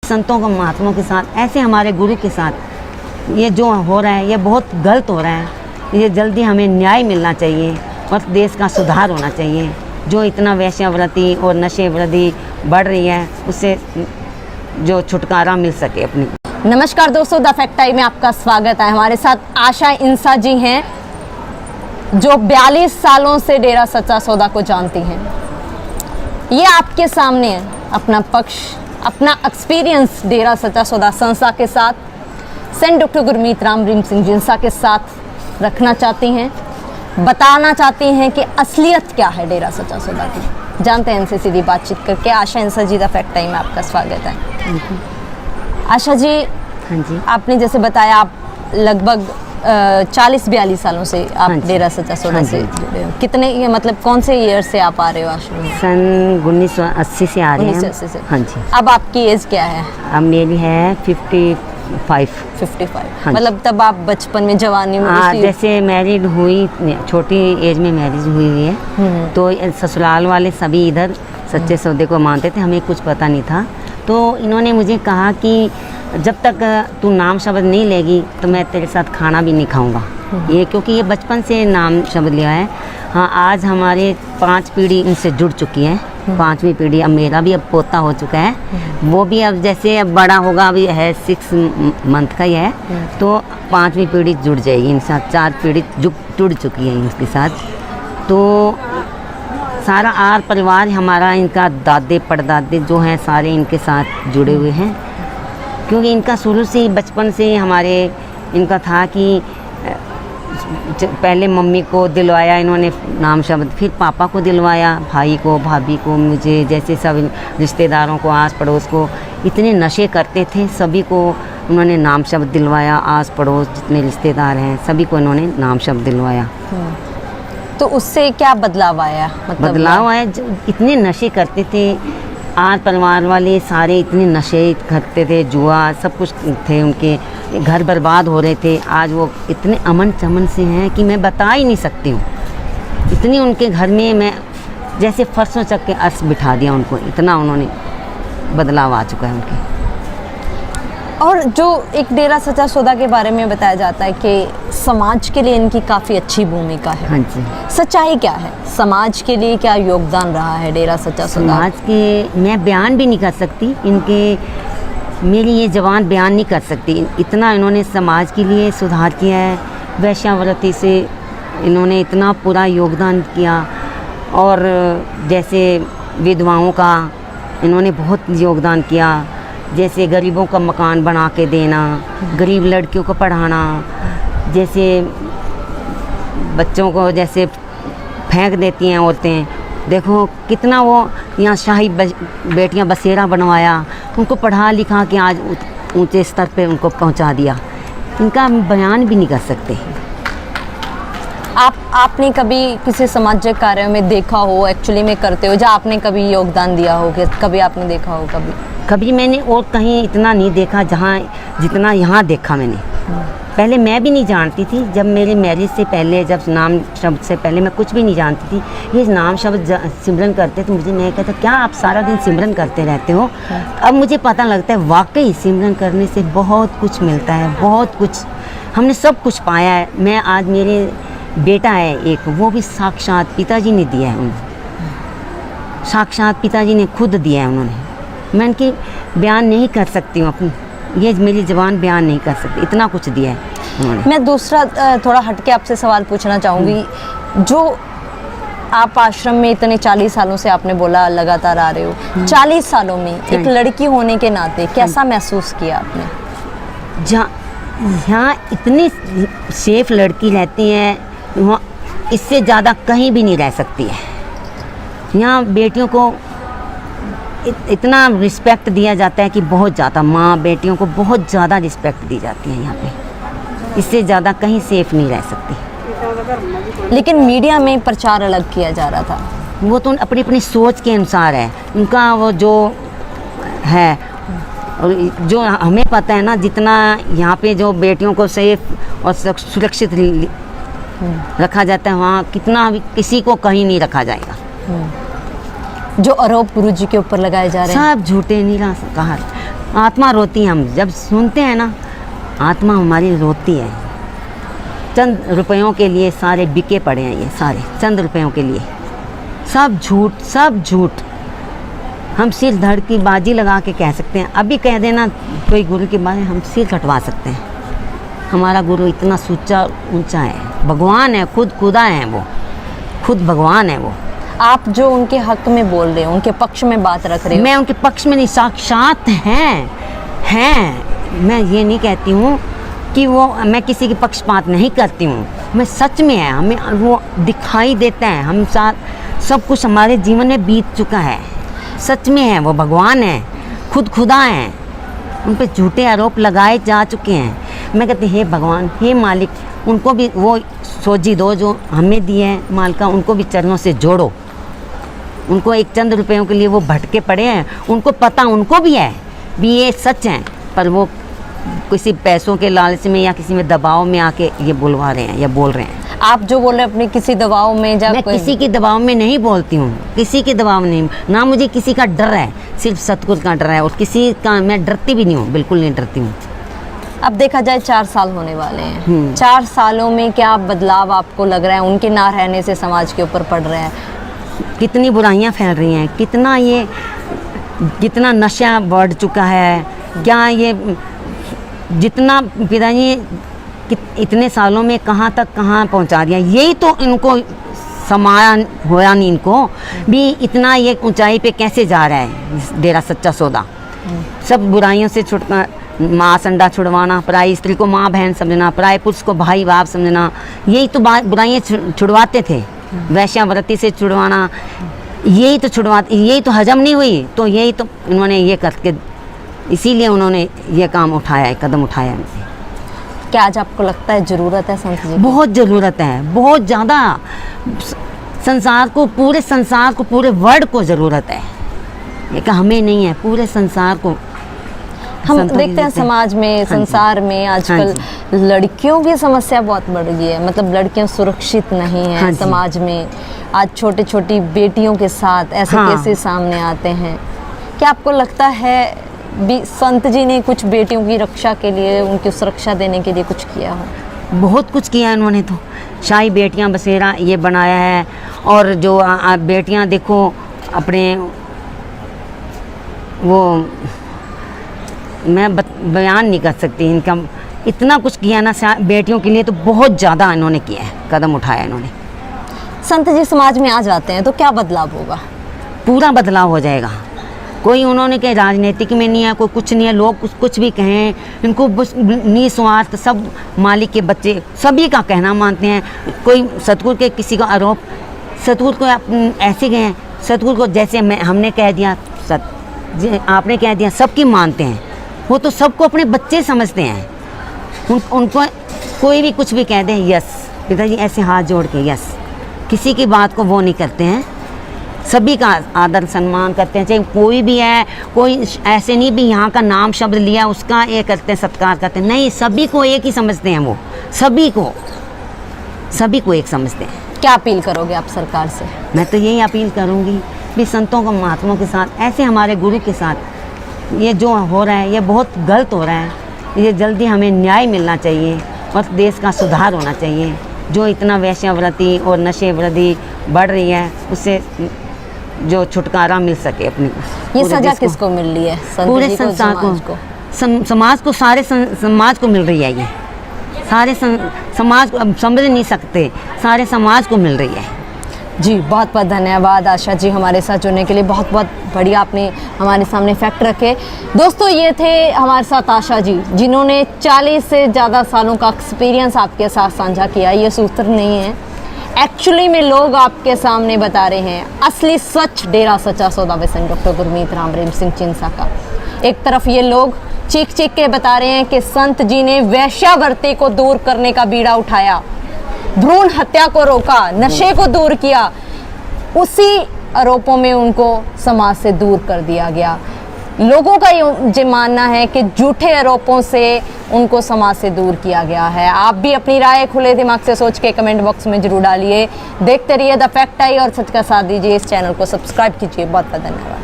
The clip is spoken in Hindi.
संतों को महात्माओं के साथ, ऐसे हमारे गुरु के साथ ये जो हो रहा है ये बहुत गलत हो रहा है। ये जल्दी हमें न्याय मिलना चाहिए और देश का सुधार होना चाहिए। जो इतना वैश्यावृत्ति और नशे वृद्धि बढ़ रही है उससे जो छुटकारा मिल सके अपनी। नमस्कार दोस्तों, द फैक्ट टाइम में आपका स्वागत है। हमारे साथ आशा इंसा जी हैं जो 42 सालों से डेरा सच्चा सौदा को जानती हैं। ये आपके सामने है अपना पक्ष, अपना एक्सपीरियंस डेरा सच्चा सौदा संस्था के साथ, सेंट डॉक्टर गुरमीत राम रहीम सिंह जिंसा के साथ रखना चाहती हैं, बताना चाहती हैं कि असलियत क्या है डेरा सच्चा सौदा की। जानते हैं इनसे सीधी बातचीत करके। आशा इंसा जी, द फैक्ट टाइम में आपका स्वागत है। आशा जी, हाँ जी, आपने जैसे बताया आप लगभग 40-42 सालों से आप डेरा सच्चा सौदा से जुड़े हो। कितने ये मतलब कौन से ईयर से आप आ रहे हो आश्रम में? सन 1980 से आ रहे हैं। 1980 से। हाँ जी। अब आपकी एज क्या है? अब मेरी है 55। हाँ, मतलब तब आप बचपन में, जवानी में? जैसे मैरिड हुई, छोटी एज में मैरिज हुई है, तो ससुराल वाले सभी इधर सच्चे सौदे को मानते थे, हमें कुछ पता नहीं था। तो इन्होंने मुझे कहा कि जब तक तू नाम शब्द नहीं लेगी तो मैं तेरे साथ खाना भी नहीं खाऊंगा। ये क्योंकि ये बचपन से नाम शब्द लिया है। हाँ, आज हमारे 5 पीढ़ी इनसे जुड़ चुकी है। 5वीं पीढ़ी, अब मेरा भी अब पोता हो चुका है, वो भी अब जैसे अब बड़ा होगा, अभी है 6 मंथ का ही है, तो 5वीं पीढ़ी जुड़ जाएगी इनके साथ। 4 पीढ़ी जुड़ चुकी है इनके साथ। तो सारा आर परिवार हमारा, इनका दादे परदादे जो हैं सारे इनके साथ जुड़े हुए हैं। क्योंकि इनका शुरू से ही, बचपन से ही हमारे इनका था कि पहले मम्मी को दिलवाया इन्होंने नाम शब्द, फिर पापा को दिलवाया, भाई को, भाभी को, मुझे, जैसे सब रिश्तेदारों को, आस पड़ोस को। इतने नशे करते थे, सभी को उन्होंने नाम शब्द दिलवाया। आस पड़ोस जितने रिश्तेदार हैं सभी को इन्होंने नाम शब्द दिलवाया। तो उससे क्या बदलाव आया? मतलब बदलाव आया, इतने नशे करते थे, आर परिवार वाले सारे इतने नशे करते थे, जुआ सब कुछ थे, उनके घर बर्बाद हो रहे थे। आज वो इतने अमन चमन से हैं कि मैं बता ही नहीं सकती हूँ। इतनी उनके घर में मैं जैसे फर्शों चक के अर्श बिठा दिया उनको, इतना उन्होंने बदलाव आ चुका है उनके। और जो एक डेरा सच्चा सौदा के बारे में बताया जाता है कि समाज के लिए इनकी काफ़ी अच्छी भूमिका है। हाँ जी। सच्चाई क्या है? समाज के लिए क्या योगदान रहा है डेरा सच्चा सौदा? समाज के मैं बयान भी नहीं कर सकती, इनके, मेरी ये जबान बयान नहीं कर सकती। इतना इन्होंने समाज के लिए सुधार किया है। वैश्यावृत्ति से इन्होंने इतना पूरा योगदान किया। और जैसे विधवाओं का इन्होंने बहुत योगदान किया। जैसे गरीबों का मकान बना के देना, गरीब लड़कियों को पढ़ाना, जैसे बच्चों को जैसे फेंक देती हैं औरतें, देखो कितना वो यहाँ शाही बेटियाँ बसेरा बनवाया, उनको पढ़ा लिखा के आज ऊंचे स्तर पे उनको पहुँचा दिया। इनका बयान भी नहीं कर सकते। आपने कभी किसी सामाजिक कार्य में देखा हो, एक्चुअली में करते हो, जहाँ आपने कभी योगदान दिया हो, कि कभी आपने देखा हो? कभी मैंने और कहीं इतना नहीं देखा जहाँ जितना यहाँ देखा मैंने। पहले मैं भी नहीं जानती थी, जब मेरे मैरिज से पहले, जब नाम शब्द से पहले मैं कुछ भी नहीं जानती थी। ये नाम शब्द सिमरन करते तो मुझे, मैं कहता क्या आप सारा दिन सिमरन करते रहते हो? अब मुझे पता लगता है वाकई सिमरन करने से बहुत कुछ मिलता है, बहुत कुछ हमने सब कुछ पाया है। मैं आज, मेरे बेटा है एक, वो भी साक्षात पिताजी ने दिया है उन्हें, साक्षात पिताजी ने खुद दिया है उन्होंने। मैं इनकी बयान नहीं कर सकती हूँ, अपनी ये मेरी ज़बान बयान नहीं कर सकती, इतना कुछ दिया है उन्होंने। मैं दूसरा थोड़ा हटके आपसे सवाल पूछना चाहूँगी। जो आप आश्रम में इतने 40 सालों से, आपने बोला लगातार आ रहे हो, 40 सालों में एक लड़की होने के नाते कैसा महसूस किया आपने? यहाँ इतनी सेफ लड़की रहती है, वहाँ इससे ज़्यादा कहीं भी नहीं रह सकती है। यहाँ बेटियों को इतना रिस्पेक्ट दिया जाता है कि बहुत ज़्यादा, माँ बेटियों को बहुत ज़्यादा रिस्पेक्ट दी जाती है यहाँ पे। इससे ज़्यादा कहीं सेफ नहीं रह सकती। लेकिन मीडिया में प्रचार अलग किया जा रहा था। वो तो अपनी अपनी सोच के अनुसार है उनका, वो जो है, और जो हमें पता है ना, जितना यहाँ पे जो बेटियों को सेफ और सुरक्षित रखा जाता है, वहाँ कितना भी किसी को कहीं नहीं रखा जाएगा। जो आरोप गुरु जी के ऊपर लगाए जा रहे हैं सब झूठे निराकहार। आत्मा रोती है, हम जब सुनते हैं ना आत्मा हमारी रोती है। चंद रुपयों के लिए सारे बिके पड़े हैं, ये सारे चंद रुपयों के लिए, सब झूठ, सब झूठ। हम सिर धड़ की बाजी लगा के कह सकते हैं, अभी कह देना कोई गुरु के बारे में, हम सिर कटवा सकते हैं। हमारा गुरु इतना सच्चा ऊंचा है, भगवान है, खुद खुदा है वो, खुद भगवान है वो। आप जो उनके हक में बोल रहे हो, उनके पक्ष में बात रख रहे हो। मैं उनके पक्ष में नहीं, साक्षात हैं। मैं ये नहीं कहती हूँ कि वो, मैं किसी के पक्षपात नहीं करती हूँ, मैं सच में है, हमें वो दिखाई देता है, हम साथ सब कुछ हमारे जीवन में बीत चुका है, सच में है, वो भगवान है, खुद खुदा हैं। उन पे झूठे आरोप लगाए जा चुके हैं। मैं कहती हे भगवान, हे मालिक, उनको भी वो सोजी दो जो हमें दिए हैं मालिका, उनको भी चरणों से जोड़ो। उनको एक चंद रुपयों के लिए वो भटके पड़े हैं, उनको पता, उनको भी है भी ये सच है, पर वो किसी पैसों के लालच में या किसी में दबाव में आके ये बुलवा रहे हैं या बोल रहे हैं। आप जो बोल रहे हैं अपने किसी दबाव में मैं किसी के दबाव में नहीं बोलती हूँ, किसी के दबाव में नहीं, ना मुझे किसी का डर है, सिर्फ सतगुरु का डर है, और किसी का मैं डरती भी नहीं हूँ, बिल्कुल नहीं डरती हूँ। अब देखा जाए 4 साल होने वाले हैं, 4 सालों में क्या बदलाव आपको लग रहा है उनके ना रहने से समाज के ऊपर पड़ रहा है? कितनी बुराइयां फैल रही हैं, कितना नशा बढ़ चुका है, क्या ये जितना पिताजी इतने सालों में कहाँ तक कहाँ पहुँचा दिया। यही तो इनको समाया होया नहीं, इनको भी इतना ये ऊंचाई पे कैसे जा रहा है डेरा सच्चा सौदा। सब बुराइयों से छुटका, माँ संडा छुड़वाना, पराई स्त्री को माँ बहन समझना, पराए पुरुष को भाई बाप समझना, यही तो बुराइयाँ छुड़वाते थे। वैश्यावृत्ति से छुड़वाना, यही तो हजम नहीं हुई, तो यही तो इन्होंने ये करके, इसीलिए उन्होंने ये काम उठाया है, कदम उठाया है। क्या आज आपको लगता है ज़रूरत है संत जी? बहुत ज़रूरत है, बहुत ज़्यादा। संसार को, पूरे संसार को, पूरे वर्ल्ड को ज़रूरत है, एक हमें नहीं है, पूरे संसार को। हम देखते हैं समाज में, संसार में आजकल लड़कियों की समस्या बहुत बढ़ गई है, मतलब लड़कियां सुरक्षित नहीं हैं समाज में। आज छोटी छोटी बेटियों के साथ ऐसे केसेस सामने आते हैं। क्या आपको लगता है भी संत जी ने कुछ बेटियों की रक्षा के लिए, उनकी सुरक्षा देने के लिए कुछ किया हो? बहुत कुछ किया है उन्होंने तो। शाही बेटियां बसेरा ये बनाया है, और जो बेटियां देखो अपने वो, मैं बयान नहीं कर सकती इनका, इतना कुछ किया ना बेटियों के लिए, तो बहुत ज़्यादा इन्होंने किया है, कदम उठाया इन्होंने। संत जी समाज में आ जाते हैं तो क्या बदलाव होगा? पूरा बदलाव हो जाएगा। कोई उन्होंने कहे राजनीतिक में नहीं है, कोई कुछ नहीं है, लोग कुछ भी कहें, इनको निस्वार्थ, सब मालिक के बच्चे, सभी का कहना मानते हैं। कोई सतगुरु के किसी का आरोप, सतगुरु को ऐसे गए, सतगुरु को जैसे हमने कह दिया, आपने कह दिया, सबकी मानते हैं। वो तो सबको अपने बच्चे समझते हैं। उनको कोई भी कुछ भी कह दें, यस पिताजी, ऐसे हाथ जोड़ के यस, किसी की बात को वो नहीं करते हैं, सभी का आदर सम्मान करते हैं, चाहे कोई भी है। कोई ऐसे नहीं भी यहाँ का नाम शब्द लिया उसका ये करते हैं, सत्कार करते हैं, नहीं, सभी को एक ही समझते हैं, वो सभी को एक समझते हैं। क्या अपील करोगे आप सरकार से? मैं तो यही अपील करूँगी भी संतों को, महात्माओं के साथ, ऐसे हमारे गुरु के साथ ये जो हो रहा है, ये बहुत गलत हो रहा है। ये जल्दी हमें न्याय मिलना चाहिए और देश का सुधार होना चाहिए। जो इतना वैश्यावृत्ति और नशे वृद्धि बढ़ रही है, उससे जो छुटकारा मिल सके अपने को। ये सजा किसको मिल रही है? पूरे संसार को, समाज को, सारे समाज को मिल रही है। ये सारे समाज को, अब समझ नहीं सकते, सारे समाज को मिल रही है। जी बहुत बहुत धन्यवाद आशा जी हमारे साथ जुड़ने के लिए। बहुत बहुत बढ़िया आपने हमारे सामने फैक्ट रखे। दोस्तों ये थे हमारे साथ आशा जी, जिन्होंने 40 से ज़्यादा सालों का एक्सपीरियंस आपके साथ साझा किया। ये सूत्र नहीं है, एक्चुअली में लोग आपके सामने बता रहे हैं असली सच डेरा सच्चा सौदा व्यसन डॉक्टर गुरमीत राम रहीम सिंह चिंसा का। एक तरफ ये लोग चीख चीख के बता रहे हैं कि संत जी ने वैश्यावृत्ति को दूर करने का बीड़ा उठाया, भ्रूण हत्या को रोका, नशे को दूर किया, उसी आरोपों में उनको समाज से दूर कर दिया गया। लोगों का ये मानना है कि झूठे आरोपों से उनको समाज से दूर किया गया है। आप भी अपनी राय खुले दिमाग से सोच के कमेंट बॉक्स में जरूर डालिए। देखते रहिए द फैक्ट आई और सच का साथ दीजिए। इस चैनल को सब्सक्राइब कीजिए। बहुत बहुत धन्यवाद।